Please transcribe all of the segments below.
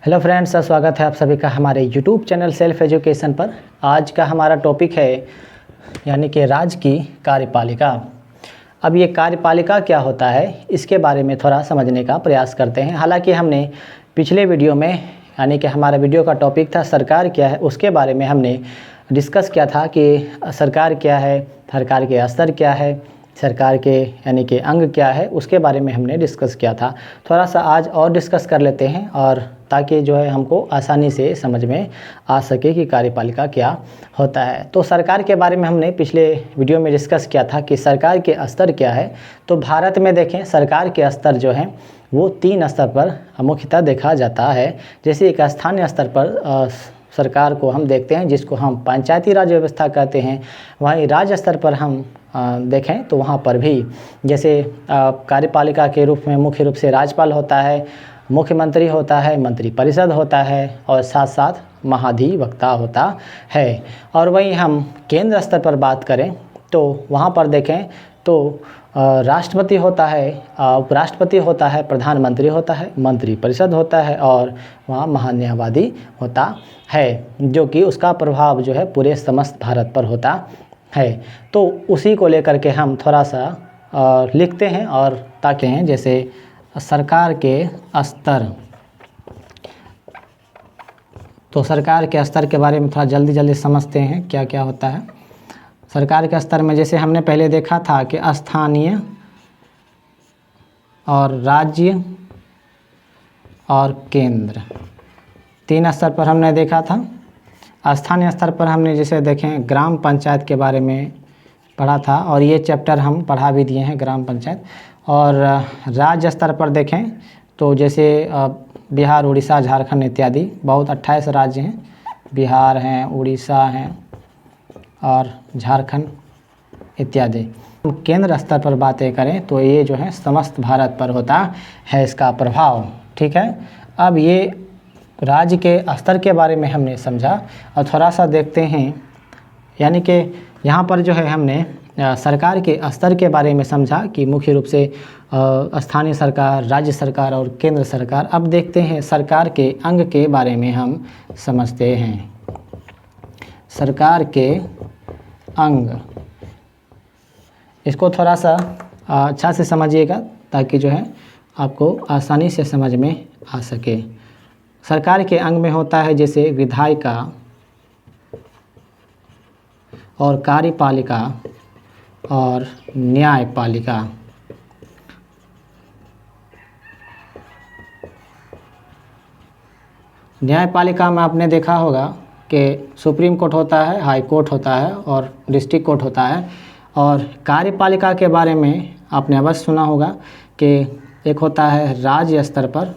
Hello friends, स्वागत है आप सभी का हमारे यूट्यूब चैनल सेल्फ एजुकेशन पर। आज का हमारा टॉपिक है यानी कि राज्य की कार्यपालिका। अब ये कार्यपालिका क्या होता है, इसके बारे में थोड़ा समझने का प्रयास करते हैं। हालांकि हमने पिछले वीडियो में यानी कि हमारा वीडियो का टॉपिक था सरकार क्या है, उसके बारे में हमने डिस्कस किया था कि सरकार क्या है, सरकार के स्तर क्या है, सरकार के यानी कि अंग क्या है, उसके बारे में हमने डिस्कस किया था। थोड़ा सा आज और डिस्कस कर लेते हैं और ताकि जो है हमको आसानी से समझ में आ सके कि कार्यपालिका क्या होता है। तो सरकार के बारे में हमने पिछले वीडियो में डिस्कस किया था कि सरकार के स्तर क्या है। तो भारत में देखें, सरकार के स्तर जो हैं वो 3 स्तर पर मुख्यतः देखा जाता है। जैसे एक स्थानीय स्तर पर सरकार को हम देखते हैं, जिसको हम पंचायती राज व्यवस्था कहते हैं। वहीं राज्य स्तर पर हम देखें तो वहाँ पर भी जैसे कार्यपालिका के रूप में मुख्य रूप से राज्यपाल होता है, मुख्यमंत्री होता है, मंत्री परिषद होता है और साथ साथ महाधिवक्ता होता है। और वहीं हम केंद्र स्तर पर बात करें तो वहाँ पर देखें तो राष्ट्रपति होता है, उपराष्ट्रपति होता है, प्रधानमंत्री होता है, मंत्री परिषद होता है और वहाँ महान्यायवादी होता है, जो कि उसका प्रभाव जो है पूरे समस्त भारत पर होता है। तो उसी को लेकर के हम थोड़ा सा लिखते हैं और ताकि हैं जैसे सरकार के स्तर। तो सरकार के स्तर के बारे में थोड़ा जल्दी समझते हैं क्या क्या होता है। सरकार के स्तर में जैसे हमने पहले देखा था कि स्थानीय और राज्य और केंद्र 3 स्तर पर हमने देखा था। स्थानीय स्तर पर हमने जैसे देखें ग्राम पंचायत के बारे में पढ़ा था और ये चैप्टर हम पढ़ा भी दिए हैं, ग्राम पंचायत। और राज्य स्तर पर देखें तो जैसे बिहार, उड़ीसा, झारखंड इत्यादि बहुत 28 राज्य हैं। बिहार हैं, उड़ीसा हैं और झारखंड इत्यादि। केंद्र स्तर पर बातें करें तो ये जो है समस्त भारत पर होता है इसका प्रभाव। ठीक है, अब ये राज्य के स्तर के बारे में हमने समझा और थोड़ा सा देखते हैं यानी कि यहाँ पर जो है हमने सरकार के स्तर के बारे में समझा कि मुख्य रूप से स्थानीय सरकार, राज्य सरकार और केंद्र सरकार। अब देखते हैं सरकार के अंग के बारे में हम समझते हैं। सरकार के अंग, इसको थोड़ा सा अच्छा से समझिएगा ताकि जो है आपको आसानी से समझ में आ सके। सरकार के अंग में होता है जैसे विधायिका और कार्यपालिका और न्यायपालिका। न्यायपालिका में आपने देखा होगा कि सुप्रीम कोर्ट होता है, हाई कोर्ट होता है और डिस्ट्रिक्ट कोर्ट होता है। और कार्यपालिका के बारे में आपने अवश्य सुना होगा कि एक होता है राज्य स्तर पर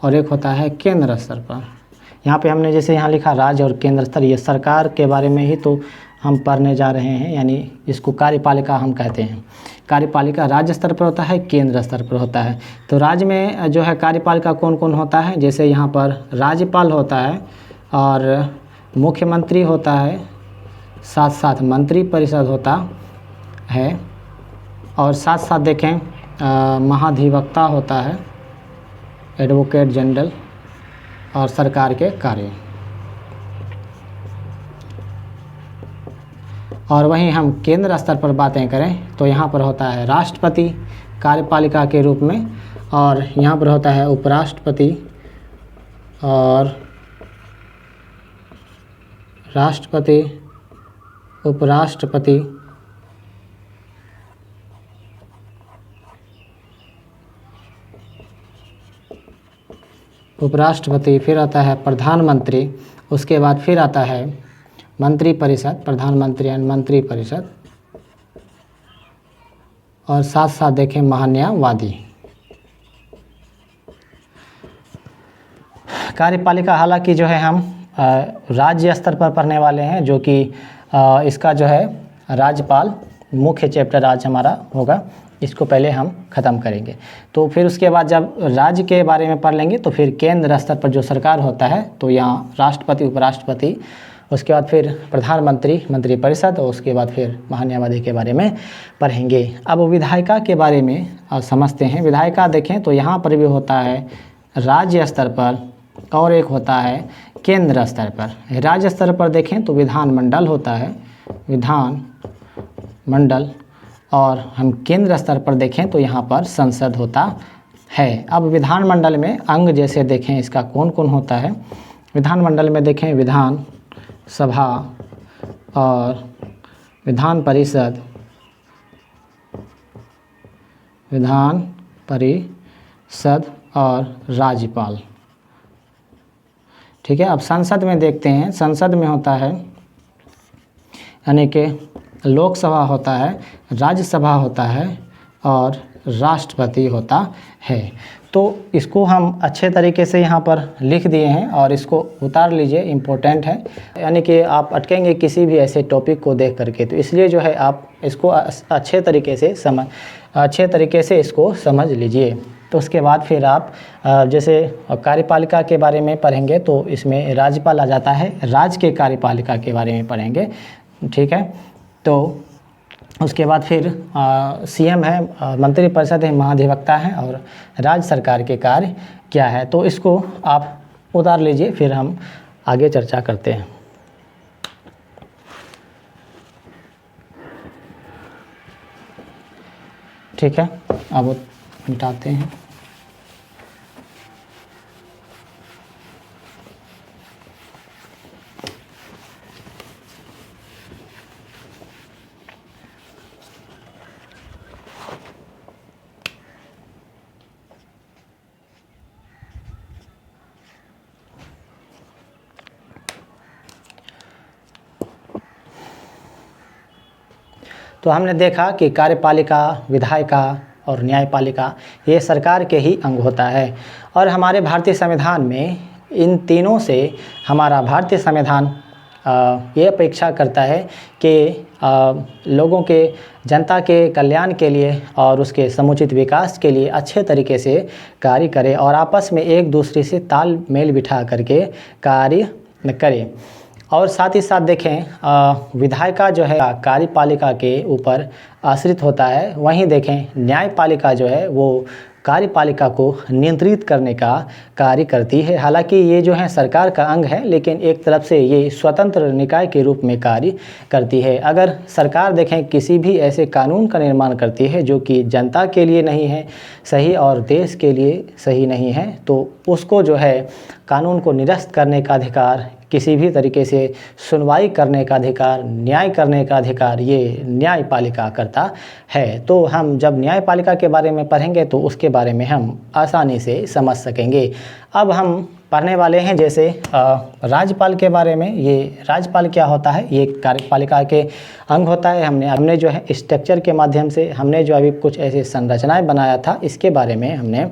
और एक होता है केंद्र स्तर पर। यहाँ पे हमने जैसे यहाँ लिखा राज्य और केंद्र स्तर, ये सरकार के बारे में ही तो हम पढ़ने जा रहे हैं, यानी इसको कार्यपालिका हम कहते हैं। कार्यपालिका राज्य स्तर पर होता है, केंद्र स्तर पर होता है। तो राज्य में जो है कार्यपालिका कौन कौन होता है, जैसे यहाँ पर राज्यपाल होता है और मुख्यमंत्री होता है, साथ साथ मंत्री परिषद होता है और साथ साथ देखें महाधिवक्ता होता है, एडवोकेट जनरल और सरकार के कार्य। और वहीं हम केंद्र स्तर पर बातें करें तो यहाँ पर होता है राष्ट्रपति कार्यपालिका के रूप में और यहाँ पर होता है उपराष्ट्रपति और राष्ट्रपति, उपराष्ट्रपति उपराष्ट्रपति, फिर आता है प्रधानमंत्री, उसके बाद फिर आता है मंत्री परिषद, प्रधानमंत्री एंड मंत्री परिषद और साथ साथ देखें महान्यायवादी। कार्यपालिका हालांकि जो है हम राज्य स्तर पर पढ़ने वाले हैं, जो कि इसका जो है राज्यपाल मुख्य चैप्टर आज हमारा होगा, इसको पहले हम ख़त्म करेंगे। तो फिर उसके बाद जब राज्य के बारे में पढ़ लेंगे तो फिर केंद्र स्तर पर जो सरकार होता है तो यहाँ राष्ट्रपति, उपराष्ट्रपति, उसके बाद फिर प्रधानमंत्री, मंत्री परिषद और उसके बाद फिर महान्यायवादी के बारे में पढ़ेंगे। अब विधायिका के बारे में समझते हैं। विधायिका देखें तो यहाँ पर भी होता है राज्य स्तर पर और एक होता है केंद्र स्तर पर। राज्य स्तर पर देखें तो विधानमंडल होता है, विधानमंडल, और हम केंद्र स्तर पर देखें तो यहाँ पर संसद होता है। अब विधानमंडल में अंग जैसे देखें इसका कौन कौन होता है। विधानमंडल में देखें विधान सभा और विधान परिषद, विधान परिषद और राज्यपाल। ठीक है। अब संसद में देखते हैं, संसद में होता है यानी कि लोकसभा होता है, राज्यसभा होता है और राष्ट्रपति होता है। तो इसको हम अच्छे तरीके से यहाँ पर लिख दिए हैं और इसको उतार लीजिए, इम्पोर्टेंट है, यानी कि आप अटकेंगे किसी भी ऐसे टॉपिक को देख करके। तो इसलिए जो है आप इसको अच्छे तरीके से इसको समझ लीजिए। तो उसके बाद फिर आप जैसे कार्यपालिका के बारे में पढ़ेंगे तो इसमें राज्यपाल आ जाता है, राज्य के कार्यपालिका के बारे में पढ़ेंगे। ठीक है। तो उसके बाद फिर सीएम है, मंत्रिपरिषद है, महाधिवक्ता है और राज्य सरकार के कार्य क्या है। तो इसको आप उतार लीजिए, फिर हम आगे चर्चा करते हैं। ठीक है। अब मिटाते हैं। तो हमने देखा कि कार्यपालिका, विधायिका और न्यायपालिका ये सरकार के ही अंग होता है और हमारे भारतीय संविधान में इन तीनों से हमारा भारतीय संविधान ये अपेक्षा करता है कि लोगों के, जनता के कल्याण के लिए और उसके समुचित विकास के लिए अच्छे तरीके से कार्य करे और आपस में एक दूसरे से तालमेल बिठा करके कार्य करे। और साथ ही साथ देखें विधायिका जो है कार्यपालिका के ऊपर आश्रित होता है, वहीं देखें न्यायपालिका जो है वो कार्यपालिका को नियंत्रित करने का कार्य करती है। हालांकि ये जो है सरकार का अंग है, लेकिन एक तरफ से ये स्वतंत्र निकाय के रूप में कार्य करती है। अगर सरकार देखें किसी भी ऐसे कानून का निर्माण करती है जो कि जनता के लिए नहीं है सही और देश के लिए सही नहीं है, तो उसको जो है कानून को निरस्त करने का अधिकार, किसी भी तरीके से सुनवाई करने का अधिकार, न्याय करने का अधिकार ये न्यायपालिका करता है। तो हम जब न्यायपालिका के बारे में पढ़ेंगे तो उसके बारे में हम आसानी से समझ सकेंगे। अब हम पढ़ने वाले हैं जैसे राज्यपाल के बारे में। ये राज्यपाल क्या होता है, ये कार्यपालिका के अंग होता है। हमने जो है स्ट्रक्चर के माध्यम से हमने जो अभी कुछ ऐसे संरचनाएं बनाया था, इसके बारे में हमने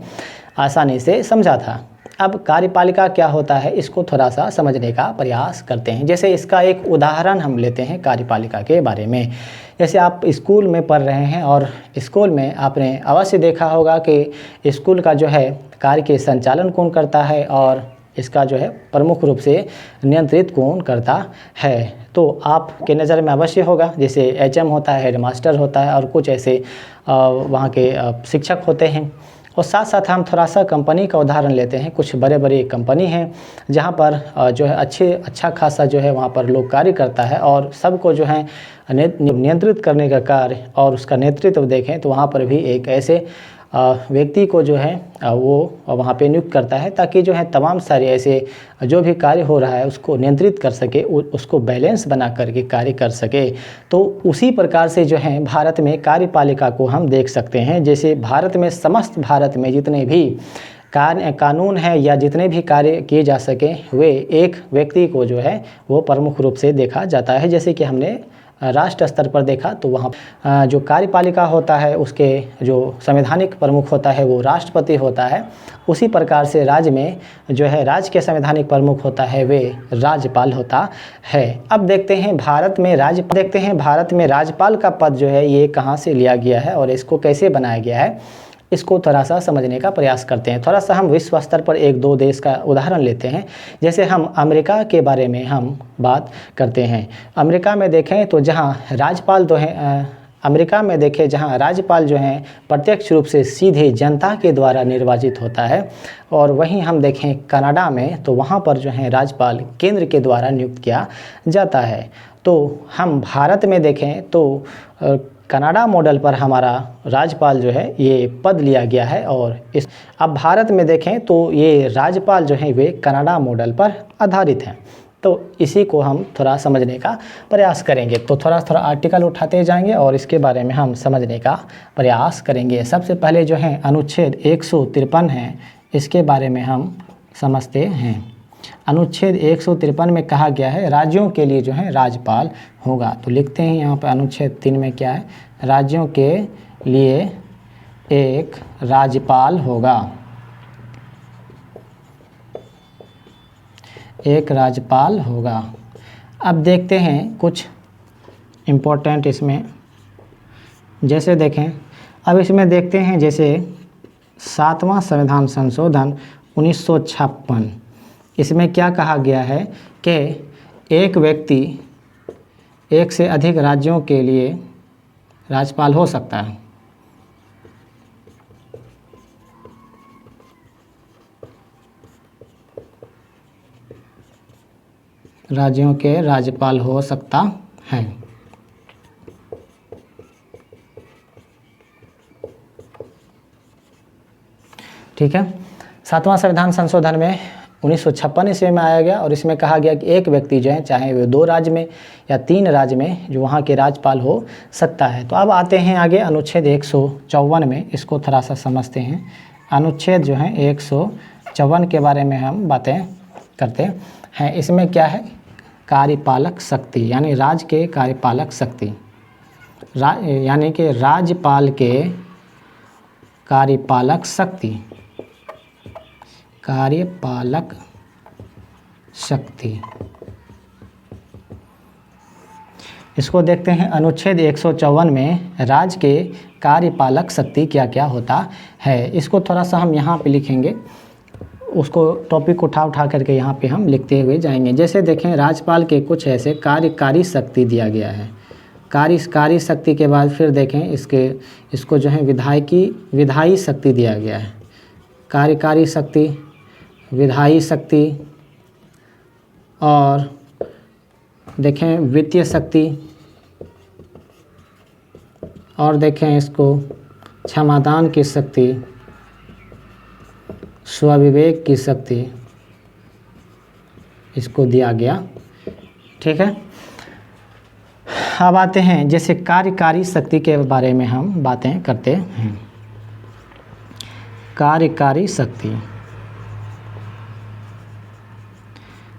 आसानी से समझा था। अब कार्यपालिका क्या होता है इसको थोड़ा सा समझने का प्रयास करते हैं। जैसे इसका एक उदाहरण हम लेते हैं कार्यपालिका के बारे में। जैसे आप स्कूल में पढ़ रहे हैं और स्कूल में आपने अवश्य देखा होगा कि स्कूल का जो है कार्य के संचालन कौन करता है और इसका जो है प्रमुख रूप से नियंत्रित कौन करता है। तो आपके नज़र में अवश्य होगा, जैसे एचएम होता है, हेडमास्टर होता है और कुछ ऐसे वहाँ के शिक्षक होते हैं। और साथ साथ हम थोड़ा सा कंपनी का उदाहरण लेते हैं। कुछ बड़े बड़े कंपनी हैं जहाँ पर जो है अच्छा खासा जो है वहाँ पर लोग कार्य करता है और सबको जो है नियंत्रित करने का कार्य और उसका नेतृत्व देखें तो वहाँ पर भी एक ऐसे व्यक्ति को जो है वो वहाँ पे नियुक्त करता है ताकि जो है तमाम सारे ऐसे जो भी कार्य हो रहा है उसको नियंत्रित कर सके, उसको बैलेंस बना करके कार्य कर सके। तो उसी प्रकार से जो है भारत में कार्यपालिका को हम देख सकते हैं। जैसे भारत में, समस्त भारत में जितने भी कानून है या जितने भी कार्य किए जा सके वे एक व्यक्ति को जो है वो प्रमुख रूप से देखा जाता है। जैसे कि हमने राष्ट्र स्तर पर देखा तो वहाँ जो कार्यपालिका होता है उसके जो संवैधानिक प्रमुख होता है वो राष्ट्रपति होता है। उसी प्रकार से राज्य में जो है राज्य के संवैधानिक प्रमुख होता है वे राज्यपाल होता है। अब देखते हैं भारत में राज्यपाल का पद जो है ये कहाँ से लिया गया है और इसको कैसे बनाया गया है, इसको थोड़ा सा समझने का प्रयास करते हैं। थोड़ा सा हम विश्व स्तर पर एक दो देश का उदाहरण लेते हैं। जैसे हम अमेरिका के बारे में हम बात करते हैं। अमेरिका में देखें तो जहां राज्यपाल तो हैं, अमेरिका में देखें जहाँ राज्यपाल जो हैं प्रत्यक्ष रूप से सीधे जनता के द्वारा निर्वाचित होता है, और वहीं हम देखें कनाडा में तो वहाँ पर जो है राज्यपाल केंद्र के द्वारा नियुक्त किया जाता है। तो हम भारत में देखें तो कनाडा मॉडल पर हमारा राज्यपाल जो है ये पद लिया गया है, और अब भारत में देखें तो ये राज्यपाल जो है वे कनाडा मॉडल पर आधारित हैं। तो इसी को हम थोड़ा समझने का प्रयास करेंगे। तो थोड़ा थोड़ा आर्टिकल उठाते जाएंगे और इसके बारे में हम समझने का प्रयास करेंगे। सबसे पहले जो है अनुच्छेद 153 है, इसके बारे में हम समझते हैं। अनुच्छेद 153 में कहा गया है राज्यों के लिए जो है राज्यपाल होगा। तो लिखते हैं यहाँ पर अनुच्छेद 3 में क्या है, राज्यों के लिए एक राज्यपाल होगा, एक राज्यपाल होगा। अब देखते हैं कुछ इम्पोर्टेंट इसमें, जैसे देखें, अब इसमें देखते हैं जैसे 7वां संविधान संशोधन 1956, इसमें क्या कहा गया है कि एक व्यक्ति एक से अधिक राज्यों के लिए राज्यपाल हो सकता है। राज्यों के राज्यपाल हो सकता है। ठीक है, 7वां संविधान संशोधन में 1956 ईस्वी में आया गया, और इसमें कहा गया कि एक व्यक्ति जो है चाहे वो 2 राज्य में या 3 राज्य में जो वहाँ के राज्यपाल हो सकता है। तो अब आते हैं आगे अनुच्छेद 154 में, इसको थोड़ा सा समझते हैं। अनुच्छेद जो है 154 के बारे में हम बातें करते हैं। इसमें क्या है, कार्यपालक शक्ति, यानी राज्य के कार्यपालक शक्ति, यानी कि राज्यपाल के कार्यपालक शक्ति, कार्यपालक शक्ति। इसको देखते हैं अनुच्छेद 154 में राज्य के कार्यपालक शक्ति क्या क्या होता है। इसको थोड़ा सा हम यहाँ पे लिखेंगे, उसको टॉपिक उठा करके यहाँ पे हम लिखते हुए जाएंगे। जैसे देखें राज्यपाल के कुछ ऐसे कार्यकारी शक्ति दिया गया है। कार्य शक्ति के बाद फिर देखें इसको जो है विधायी शक्ति दिया गया है। कार्यकारी शक्ति, विधायी शक्ति, और देखें वित्तीय शक्ति, और देखें इसको क्षमादान की शक्ति, स्वविवेक की शक्ति, इसको दिया गया। ठीक है, अब आते हैं जैसे कार्यकारी शक्ति के बारे में हम बातें करते हैं। कार्यकारी शक्ति,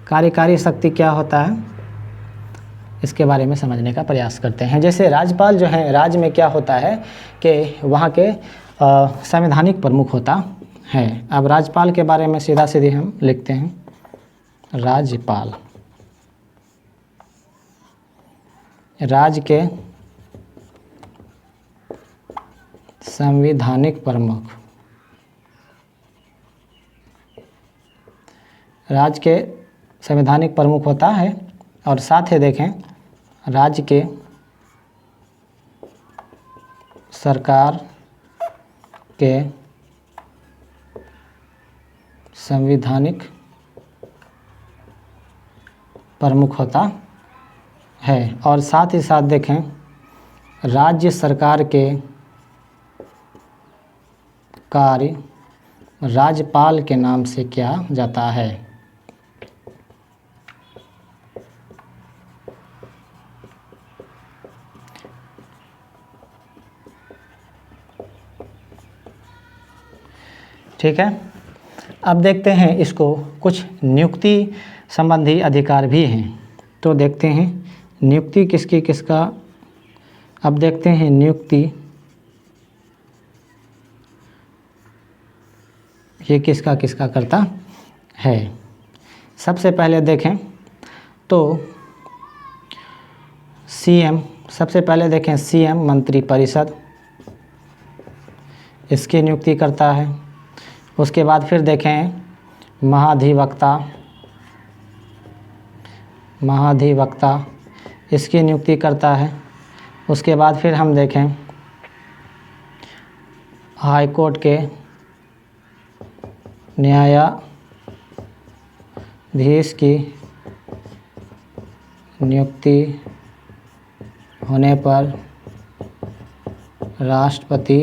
कार्यकारी शक्ति क्या होता है, इसके बारे में समझने का प्रयास करते हैं। जैसे राज्यपाल जो है, राज्य में क्या होता है कि वहाँ के संवैधानिक प्रमुख होता है। अब राज्यपाल के बारे में सीधा सीधे हम लिखते हैं, राज्यपाल राज्य के संवैधानिक प्रमुख, राज्य के संवैधानिक प्रमुख होता है, और साथ ही देखें राज्य के सरकार के संवैधानिक प्रमुख होता है, और साथ ही साथ देखें राज्य सरकार के कार्य राज्यपाल के नाम से किया जाता है। ठीक है, अब देखते हैं इसको कुछ नियुक्ति संबंधी अधिकार भी हैं। तो देखते हैं नियुक्ति किसकी किसका। अब देखते हैं नियुक्ति ये किसका किसका करता है। सबसे पहले देखें तो सीएम, सबसे पहले देखें सीएम मंत्रिपरिषद, इसकी नियुक्ति करता है। उसके बाद फिर देखें महाधिवक्ता, इसकी नियुक्ति करता है। उसके बाद फिर हम देखें हाई कोर्ट के न्यायाधीश की नियुक्ति होने पर राष्ट्रपति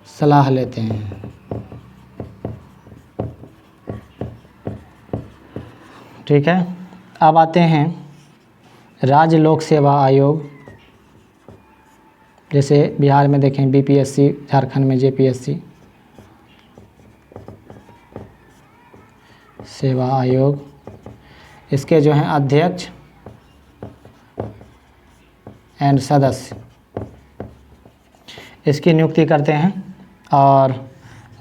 सलाह लेते हैं। ठीक है, अब आते हैं राज्य लोक सेवा आयोग। जैसे बिहार में देखें बीपीएससी, झारखंड में जेपीएससी सेवा आयोग। इसके जो हैं अध्यक्ष एंड सदस्य इसकी नियुक्ति करते हैं। और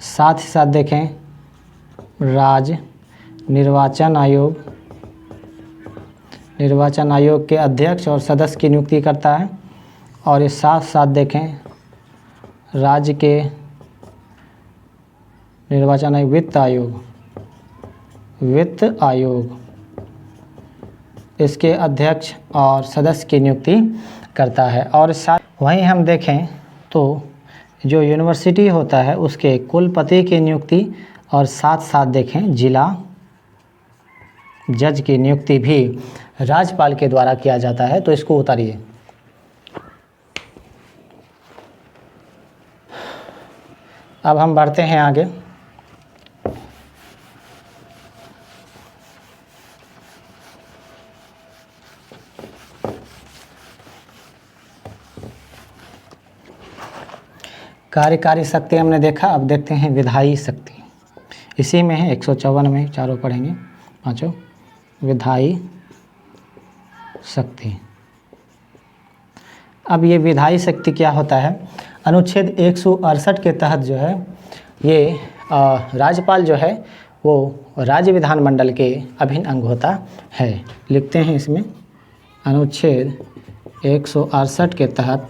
साथ ही साथ देखें राज्य निर्वाचन आयोग, निर्वाचन आयोग के अध्यक्ष और सदस्य की नियुक्ति करता है। और इस साथ साथ देखें राज्य के निर्वाचन आयोग वित्त आयोग इसके अध्यक्ष और सदस्य की नियुक्ति करता है। और साथ वहीं हम देखें तो जो यूनिवर्सिटी होता है उसके कुलपति की नियुक्ति और साथ साथ देखें जिला जज की नियुक्ति भी राज्यपाल के द्वारा किया जाता है। तो इसको उतारिए। अब हम बढ़ते हैं आगे। कार्यकारी शक्ति हमने देखा, अब देखते हैं विधायी शक्ति। इसी में है 154 में चारों पढ़ेंगे, पांचों। विधायी शक्ति। अब ये विधायी शक्ति क्या होता है? अनुच्छेद 168 के तहत जो है ये राज्यपाल जो है वो राज्य विधानमंडल के अभिन्न अंग होता है। लिखते हैं इसमें अनुच्छेद 168 के तहत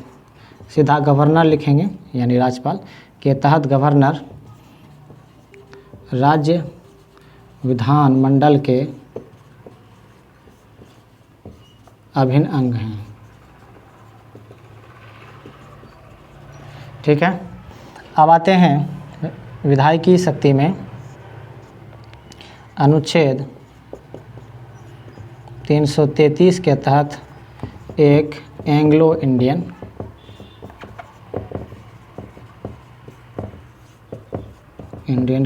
सीधा गवर्नर लिखेंगे, यानी राज्यपाल के तहत गवर्नर राज्य विधानमंडल के अभिन्न अंग हैं। ठीक है, अब आते हैं विधायकी शक्ति में। अनुच्छेद 333 के तहत एक एंग्लो इंडियन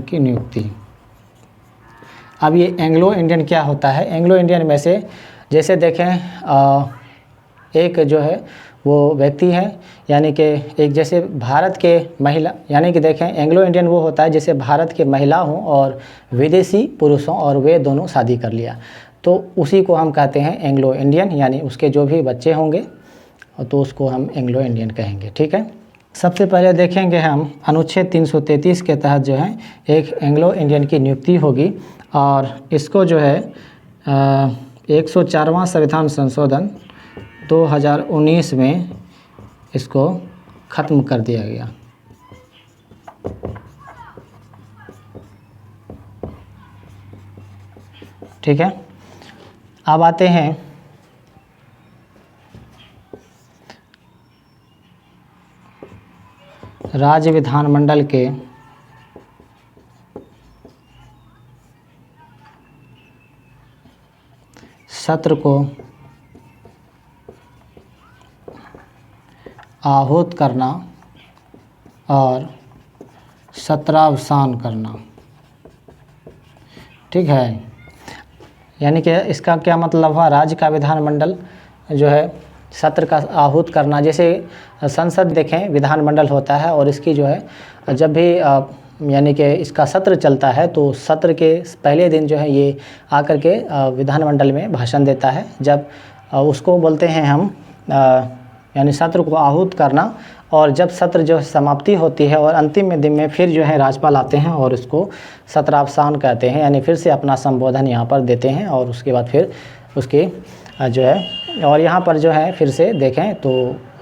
की नियुक्ति। अब ये एंग्लो इंडियन क्या होता है? एंग्लो इंडियन में से जैसे देखें एक जो है वो व्यक्ति है, यानी कि एक जैसे भारत के महिला, यानी कि देखें एंग्लो इंडियन वो होता है जैसे भारत के महिला हों और विदेशी पुरुष हों और वे दोनों शादी कर लिया, तो उसी को हम कहते हैं एंग्लो इंडियन, यानी उसके जो भी बच्चे होंगे तो उसको हम एंग्लो इंडियन कहेंगे। ठीक है, सबसे पहले देखेंगे हम अनुच्छेद 333 के तहत जो है एक एंग्लो इंडियन की नियुक्ति होगी और इसको जो है 104वां संविधान संशोधन 2019 में इसको ख़त्म कर दिया गया। ठीक है, अब आते हैं राज्य विधानमंडल के सत्र को आहूत करना और सत्रावसान करना। ठीक है, यानी कि इसका क्या मतलब हुआ? राज्य का विधानमंडल जो है सत्र का आहूत करना। जैसे संसद देखें विधानमंडल होता है और इसकी जो है जब भी यानी कि इसका सत्र चलता है तो सत्र के पहले दिन जो है ये आकर के विधानमंडल में भाषण देता है। जब उसको बोलते हैं हम यानी सत्र को आहूत करना। और जब सत्र जो समाप्ति होती है और अंतिम दिन में फिर जो है राज्यपाल आते हैं और उसको सत्रावसान कहते हैं, यानी फिर से अपना संबोधन यहाँ पर देते हैं और उसके बाद फिर उसकी जो है और यहाँ पर जो है फिर से देखें तो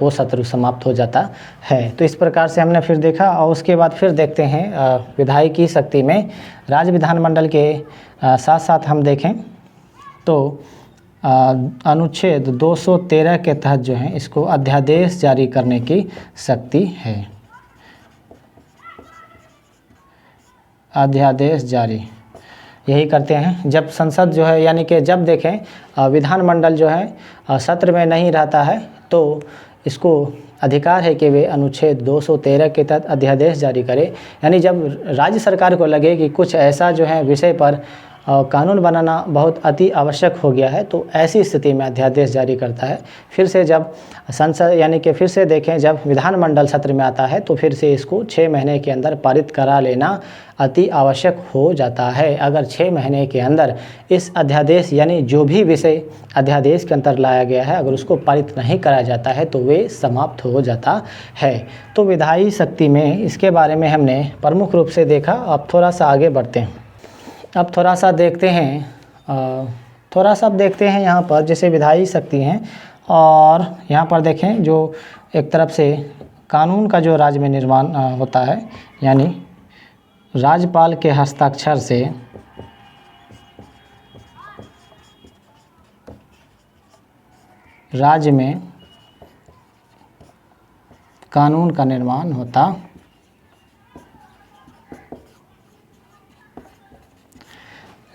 वो सत्र समाप्त हो जाता है। तो इस प्रकार से हमने फिर देखा और उसके बाद फिर देखते हैं विधायकी शक्ति में राज्य विधानमंडल के साथ साथ हम देखें तो अनुच्छेद 213 के तहत जो है इसको अध्यादेश जारी करने की शक्ति है। अध्यादेश जारी यही करते हैं जब संसद जो है, यानी कि जब देखें विधानमंडल जो है सत्र में नहीं रहता है तो इसको अधिकार है कि वे अनुच्छेद 213 के तहत अध्यादेश जारी करे। यानी जब राज्य सरकार को लगे कि कुछ ऐसा जो है विषय पर कानून बनाना बहुत अति आवश्यक हो गया है तो ऐसी स्थिति में अध्यादेश जारी करता है। फिर से जब संसद, यानी कि फिर से देखें जब विधानमंडल सत्र में आता है तो फिर से इसको 6 महीने के अंदर पारित करा लेना अति आवश्यक हो जाता है। अगर 6 महीने के अंदर इस अध्यादेश, यानी जो भी विषय अध्यादेश के अंदर लाया गया है, अगर उसको पारित नहीं कराया जाता है तो वे समाप्त हो जाता है। तो विधायी शक्ति में इसके बारे में हमने प्रमुख रूप से देखा। अब थोड़ा सा आगे बढ़ते हैं। अब थोड़ा सा देखते हैं यहाँ पर जैसे विधायी शक्ति हैं, और यहाँ पर देखें जो एक तरफ से कानून का जो राज्य में निर्माण होता है, यानी राज्यपाल के हस्ताक्षर से राज्य में कानून का निर्माण होता।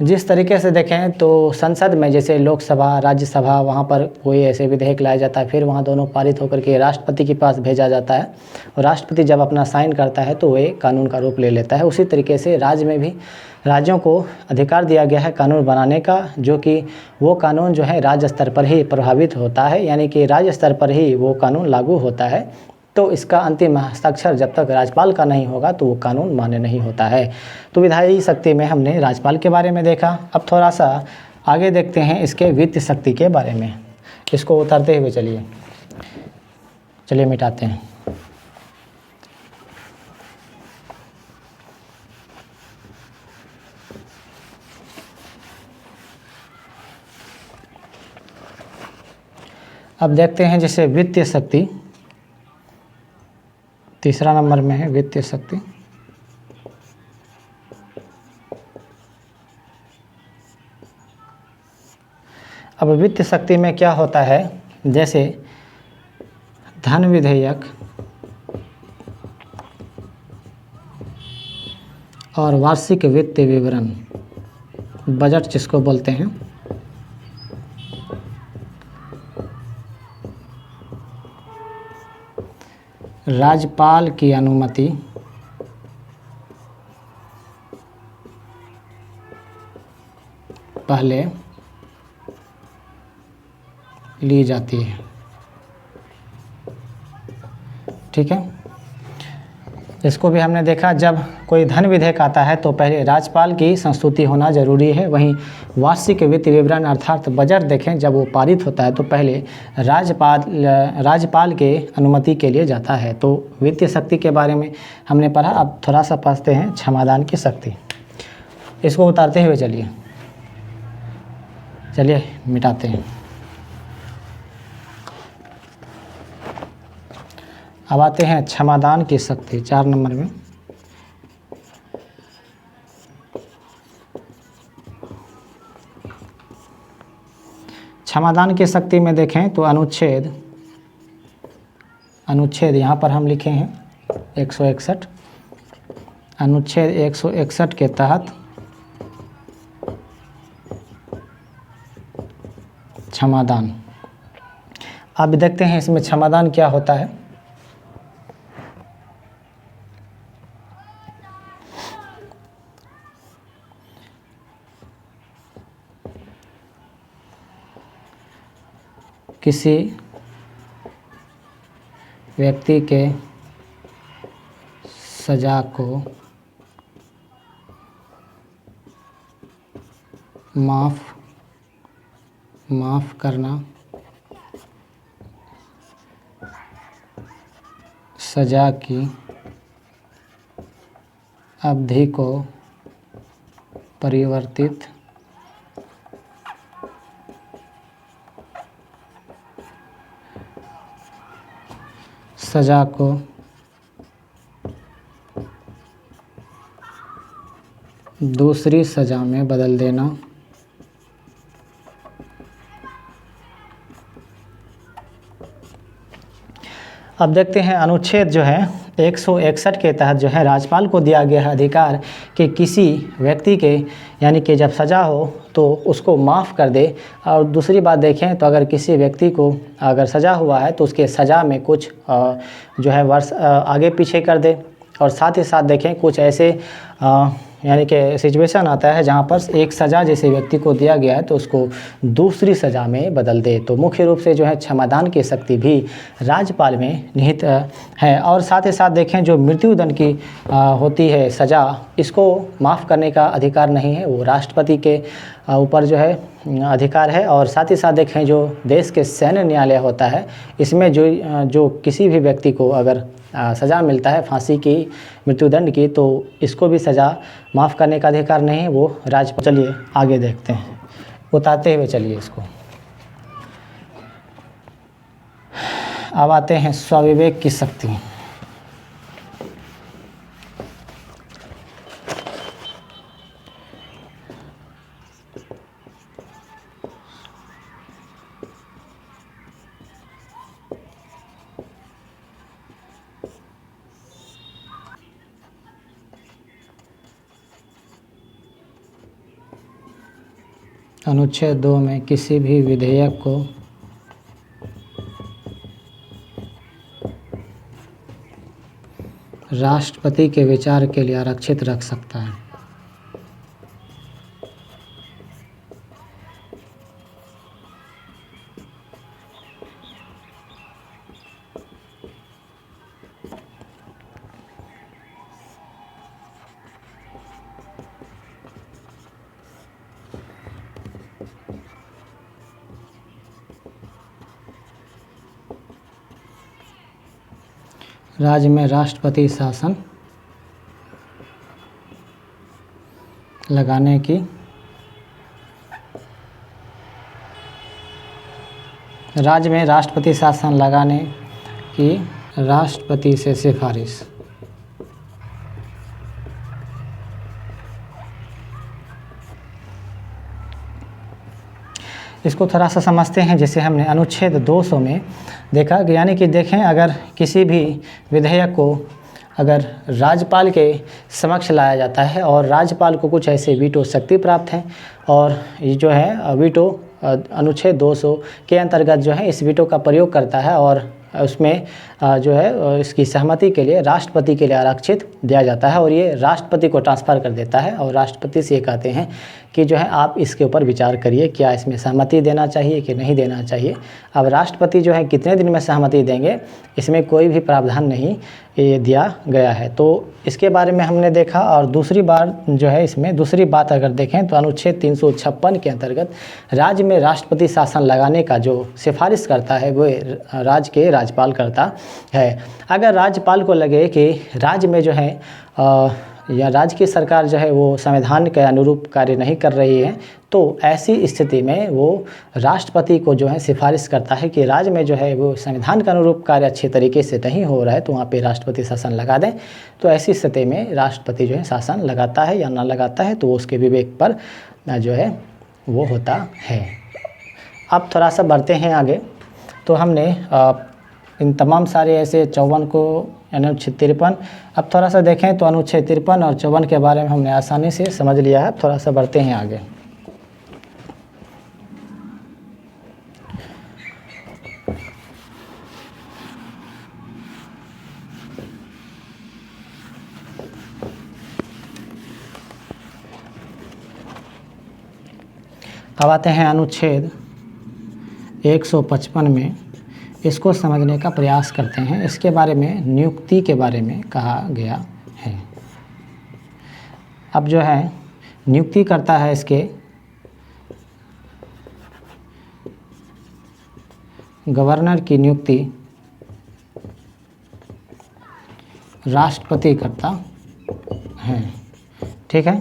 जिस तरीके से देखें तो संसद में जैसे लोकसभा, राज्यसभा, वहाँ पर कोई ऐसे विधेयक लाया जाता है, फिर वहाँ दोनों पारित होकर के राष्ट्रपति के पास भेजा जाता है, और राष्ट्रपति जब अपना साइन करता है तो वे कानून का रूप ले लेता है। उसी तरीके से राज्य में भी राज्यों को अधिकार दिया गया है कानून बनाने का, जो कि वो कानून जो है राज्य स्तर पर ही प्रभावित होता है, यानी कि राज्य स्तर पर ही वो कानून लागू होता है। तो इसका अंतिम हस्ताक्षर जब तक राज्यपाल का नहीं होगा तो वो कानून मान्य नहीं होता है। तो विधायी शक्ति में हमने राज्यपाल के बारे में देखा। अब थोड़ा सा आगे देखते हैं इसके वित्त शक्ति के बारे में। इसको उतारते हुए चलिए मिटाते हैं। अब देखते हैं जैसे वित्तीय शक्ति, तीसरा नंबर में है वित्तीय शक्ति। अब वित्तीय शक्ति में क्या होता है, जैसे धन विधेयक और वार्षिक वित्तीय विवरण, बजट जिसको बोलते हैं, राज्यपाल की अनुमति पहले ली जाती है। ठीक है, इसको भी हमने देखा। जब कोई धन विधेयक आता है तो पहले राज्यपाल की संस्तुति होना जरूरी है। वहीं वार्षिक वित्त विवरण अर्थात बजट देखें, जब वो पारित होता है तो पहले राज्यपाल के अनुमति के लिए जाता है। तो वित्तीय शक्ति के बारे में हमने पढ़ा। अब थोड़ा सा पढ़ते हैं क्षमादान की शक्ति। इसको उतारते हुए चलिए मिटाते हैं। अब आते हैं क्षमादान की शक्ति 4 नंबर में। क्षमादान की शक्ति में देखें तो अनुच्छेद यहाँ पर हम लिखे हैं 161, अनुच्छेद 161 के तहत क्षमादान। अब देखते हैं इसमें क्षमादान क्या होता है। किसी व्यक्ति के सजा को माफ़ करना, सजा की अवधि को परिवर्तित सजा को दूसरी सजा में बदल देना, अब देखते हैं अनुच्छेद जो है 161 के तहत जो है राज्यपाल को दिया गया है अधिकार कि किसी व्यक्ति के यानी कि जब सज़ा हो तो उसको माफ़ कर दे। और दूसरी बात देखें तो अगर किसी व्यक्ति को अगर सज़ा हुआ है तो उसके सज़ा में कुछ जो है वर्ष आगे पीछे कर दे। और साथ ही साथ देखें कुछ ऐसे यानी कि सिचुएशन आता है जहाँ पर एक सज़ा जैसे व्यक्ति को दिया गया है तो उसको दूसरी सज़ा में बदल दे। तो मुख्य रूप से जो है क्षमादान की शक्ति भी राज्यपाल में निहित है। और साथ ही साथ देखें जो मृत्युदंड की होती है सज़ा, इसको माफ़ करने का अधिकार नहीं है, वो राष्ट्रपति के ऊपर जो है अधिकार है। और साथ ही साथ देखें जो देश के सैन्य न्यायालय होता है, इसमें जो किसी भी व्यक्ति को अगर सज़ा मिलता है फांसी की, मृत्युदंड की, तो इसको भी सज़ा माफ़ करने का अधिकार नहीं है, वो राज्यपाल। चलिए आगे देखते हैं, उतारते हुए चलिए इसको। अब आते हैं स्वविवेक की शक्ति। अनुच्छेद 2 में किसी भी विधेयक को राष्ट्रपति के विचार के लिए आरक्षित रख सकता है। राज्य में राष्ट्रपति शासन लगाने की राज्य में राष्ट्रपति शासन लगाने की राष्ट्रपति से सिफारिश। इसको थोड़ा सा समझते हैं। जैसे हमने अनुच्छेद 200 में देखा, यानी कि देखें अगर किसी भी विधेयक को अगर राज्यपाल के समक्ष लाया जाता है और राज्यपाल को कुछ ऐसे वीटो शक्ति प्राप्त हैं और ये जो है वीटो अनुच्छेद 200 के अंतर्गत जो है इस वीटो का प्रयोग करता है और उसमें जो है इसकी सहमति के लिए राष्ट्रपति के लिए आरक्षित दिया जाता है और ये राष्ट्रपति को ट्रांसफ़र कर देता है और राष्ट्रपति से ये कहते हैं कि जो है आप इसके ऊपर विचार करिए, क्या इसमें सहमति देना चाहिए कि नहीं देना चाहिए। अब राष्ट्रपति जो है कितने दिन में सहमति देंगे, इसमें कोई भी प्रावधान नहीं ये दिया गया है। तो इसके बारे में हमने देखा। और दूसरी बार जो है इसमें दूसरी बात अगर देखें तो अनुच्छेद 356 के अंतर्गत राज्य में राष्ट्रपति शासन लगाने का जो सिफारिश करता है वो राज्य के राज्यपाल करता है। अगर राज्यपाल को लगे कि राज्य में जो है या राज्य की सरकार जो है वो संविधान के अनुरूप कार्य नहीं कर रही है, तो ऐसी स्थिति में वो राष्ट्रपति को जो है सिफारिश करता है कि राज्य में जो है वो संविधान के अनुरूप कार्य अच्छे तरीके से नहीं हो रहा है, तो वहाँ पे राष्ट्रपति शासन लगा दें। तो ऐसी स्थिति में राष्ट्रपति जो है शासन लगाता है या ना लगाता है तो उसके विवेक पर जो है वो होता है। अब थोड़ा सा बढ़ते हैं आगे। तो हमने इन तमाम सारे ऐसे 54 को यानी अनुच्छेद 53, अब थोड़ा सा देखें तो अनुच्छेद 53 और 54 के बारे में हमने आसानी से समझ लिया है। थोड़ा सा बढ़ते हैं आगे। अब आते हैं अनुच्छेद 155 में, इसको समझने का प्रयास करते हैं। इसके बारे में नियुक्ति के बारे में कहा गया है। अब जो है नियुक्ति करता है इसके गवर्नर की नियुक्ति राष्ट्रपति करता है। ठीक है।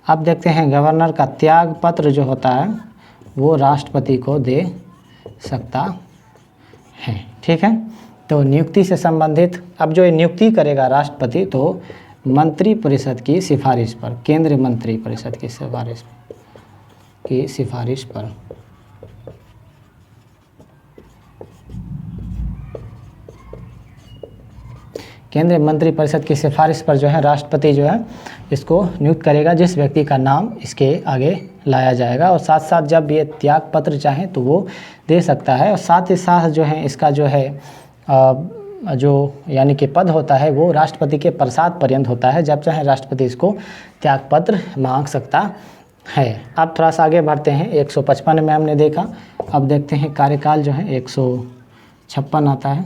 अब देखते हैं गवर्नर का त्याग पत्र जो होता है वो राष्ट्रपति को दे सकता है। ठीक है। तो नियुक्ति से संबंधित अब जो नियुक्ति करेगा राष्ट्रपति तो मंत्री परिषद की सिफारिश पर, केंद्रीय मंत्री परिषद की सिफारिश पर। केंद्रीय मंत्रिपरिषद की सिफारिश पर जो है राष्ट्रपति जो है इसको नियुक्त करेगा, जिस व्यक्ति का नाम इसके आगे लाया जाएगा। और साथ साथ जब ये त्याग पत्र चाहे तो वो दे सकता है। और साथ ही साथ जो है इसका जो है जो यानी कि पद होता है वो राष्ट्रपति के प्रसाद पर्यंत होता है, जब चाहे राष्ट्रपति इसको त्याग पत्र मांग सकता है। अब थोड़ा सा आगे बढ़ते हैं। 155 में हमने देखा, अब देखते हैं कार्यकाल जो है 156 आता है।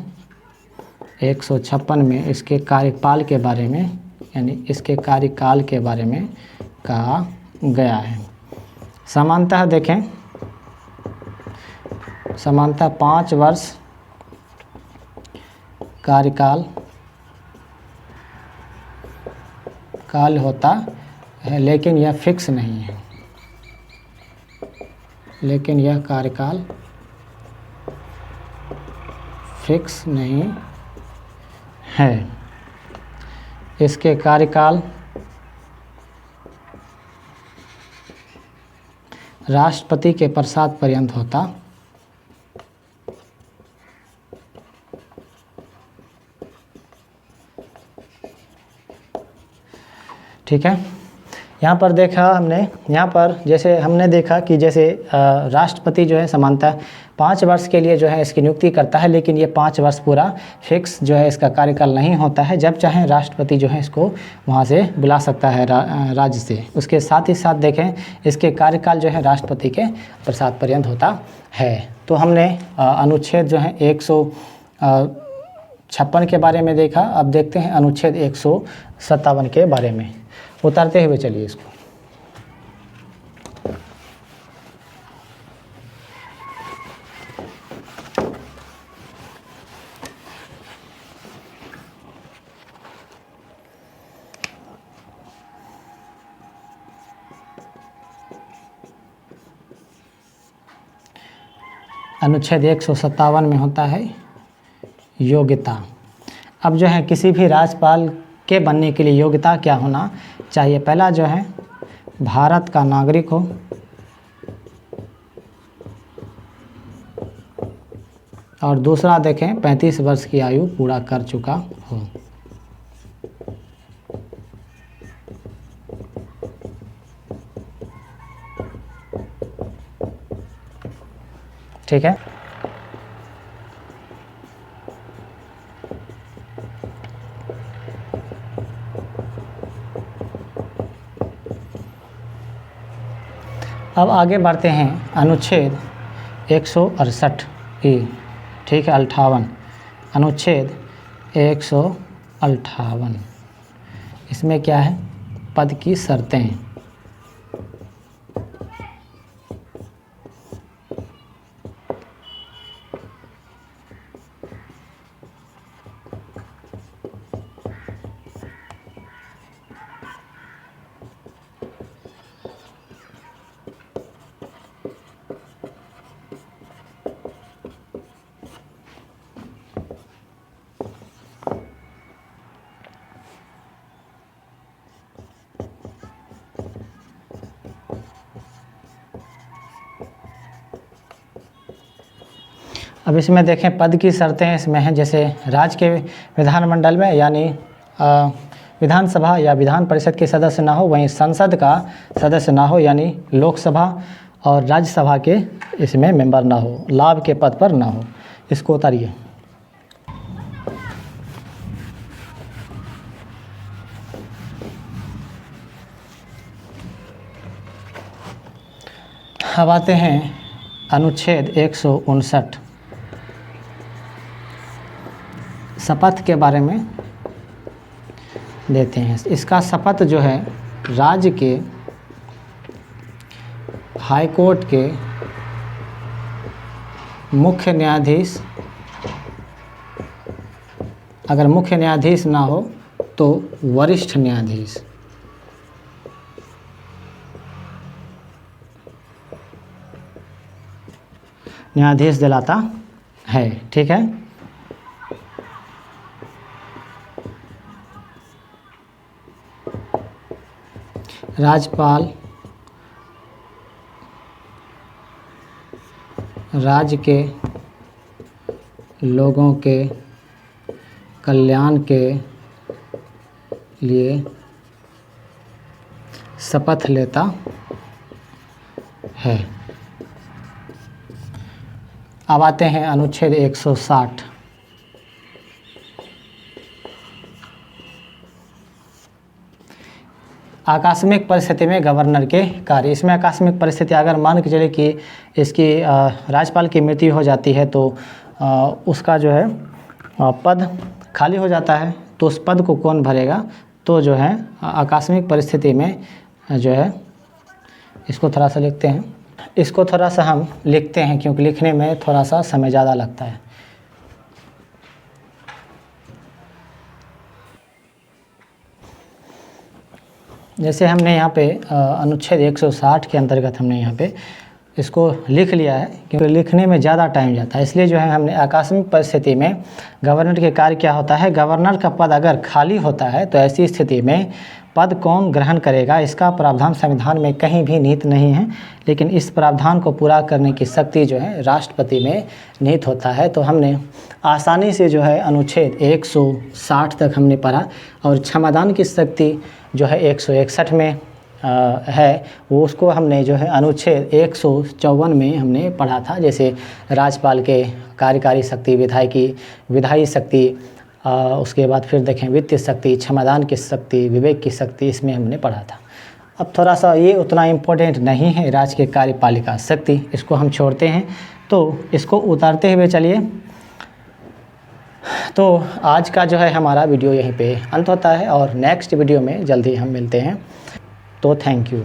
156 में इसके कार्यकाल के बारे में यानी इसके कार्यकाल के बारे में कहा गया है। सामान्यतः देखें, सामान्यतः 5 वर्ष कार्यकाल होता है, लेकिन यह फिक्स नहीं है, लेकिन यह कार्यकाल फिक्स नहीं है। इसके कार्यकाल राष्ट्रपति के प्रसाद पर्यंत होता ठीक है। यहाँ पर देखा हमने, यहाँ पर जैसे हमने देखा कि जैसे राष्ट्रपति जो है सामान्यतः 5 वर्ष के लिए जो है इसकी नियुक्ति करता है, लेकिन ये 5 वर्ष पूरा फिक्स जो है इसका कार्यकाल नहीं होता है। जब चाहे राष्ट्रपति जो है इसको वहाँ से बुला सकता है राज्य से। उसके साथ ही साथ देखें इसके कार्यकाल जो है राष्ट्रपति के प्रसाद पर्यंत होता है। तो हमने अनुच्छेद जो है 156 के बारे में देखा। अब देखते हैं अनुच्छेद 157 के बारे में। उतारते हुए चलिए इसको। अनुच्छेद 157 में होता है योग्यता। अब जो है किसी भी राज्यपाल के बनने के लिए योग्यता क्या होना चाहिए? पहला जो है भारत का नागरिक हो, और दूसरा देखें 35 वर्ष की आयु पूरा कर चुका हो। ठीक है। अब आगे बढ़ते हैं अनुच्छेद 168 ई, ठीक है, 58। अनुच्छेद 158 इसमें क्या है? पद की शर्तें। अब इसमें देखें पद की शर्तें इसमें हैं, जैसे राज्य के विधानमंडल में यानी विधानसभा या विधान परिषद के सदस्य ना हो, वहीं संसद का सदस्य ना हो यानी लोकसभा और राज्यसभा के इसमें मेंबर ना हो, लाभ के पद पर ना हो। इसको उतारिए। अब आते हैं अनुच्छेद 159 शपथ के बारे में देते हैं। इसका शपथ जो है राज्य के हाई कोर्ट के मुख्य न्यायाधीश, अगर मुख्य न्यायाधीश ना हो तो वरिष्ठ न्यायाधीश, दिलाता है। ठीक है। राज्यपाल राज्य के लोगों के कल्याण के लिए शपथ लेता है। अब आते हैं अनुच्छेद 160। आकस्मिक परिस्थिति में गवर्नर के कार्य। इसमें आकस्मिक परिस्थिति अगर मान के चले कि इसकी राज्यपाल की मृत्यु हो जाती है तो उसका जो है पद खाली हो जाता है, तो उस पद को कौन भरेगा? तो जो है आकस्मिक परिस्थिति में जो है, इसको थोड़ा सा लिखते हैं, इसको थोड़ा सा हम लिखते हैं क्योंकि लिखने में थोड़ा सा समय ज़्यादा लगता है। जैसे हमने यहाँ पे अनुच्छेद 160 के अंतर्गत हमने यहाँ पे इसको लिख लिया है क्योंकि लिखने में ज़्यादा टाइम जाता है, इसलिए जो है हमने आकस्मिक परिस्थिति में गवर्नर के कार्य क्या होता है, गवर्नर का पद अगर खाली होता है तो ऐसी स्थिति में पद कौन ग्रहण करेगा, इसका प्रावधान संविधान में कहीं भी निहित नहीं है, लेकिन इस प्रावधान को पूरा करने की शक्ति जो है राष्ट्रपति में निहित होता है। तो हमने आसानी से जो है अनुच्छेद 160 तक हमने पढ़ा और क्षमादान की शक्ति जो है 161 में है, वो उसको हमने जो है अनुच्छेद 154 में हमने पढ़ा था। जैसे राज्यपाल के कार्यकारी शक्ति, विधायी शक्ति, उसके बाद फिर देखें वित्तीय शक्ति, क्षमादान की शक्ति, विवेक की शक्ति, इसमें हमने पढ़ा था। अब थोड़ा सा ये उतना इम्पोर्टेंट नहीं है राज्य के कार्यपालिका शक्ति, इसको हम छोड़ते हैं, तो इसको उतारते हुए चलिए। तो आज का जो है हमारा वीडियो यहीं पे अंत होता है और नेक्स्ट वीडियो में जल्दी हम मिलते हैं। तो थैंक यू।